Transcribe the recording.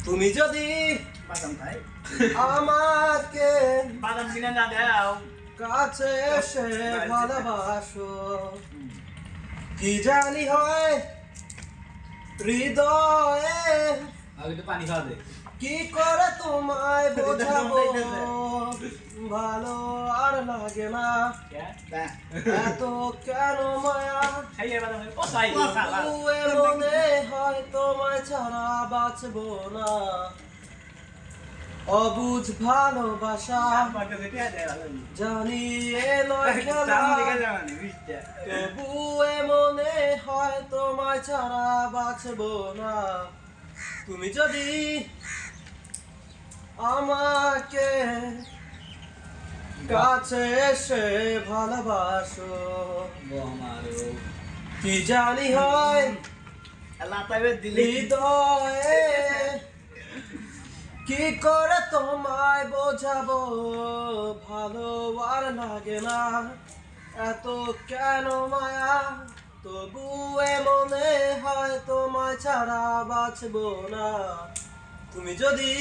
তুমি যদি বাদাম খাই আমাকে বাদাম কিনে না দাও কাছে এসে ভালোবাসো কি জানি হয় হৃদয়ে আগে তো পানি খাওয়া দে কি করে তোমায় বোঝাবো ভালো আর লাগে না এত কেন মায়া খাইয়ে বাদাম ও সাই তুই মনে হয় তোমায় ছাড়া বাঁচবো না অবুঝ ভালোবাসা জানি এ নয় খেলা তবু মনে হয় তোমায় ছাড়া বাঁচবো না তুমি যদি আমাকে কাছে এসে ভালোবাসো কি জানি হয় হৃদয়ে কি করে তোমায় বোঝাবো ভালো আর লাগে না এত কেন মায়া তবু মনে হয় তোমায় ছাড়া বাঁচবো না তুমি যদি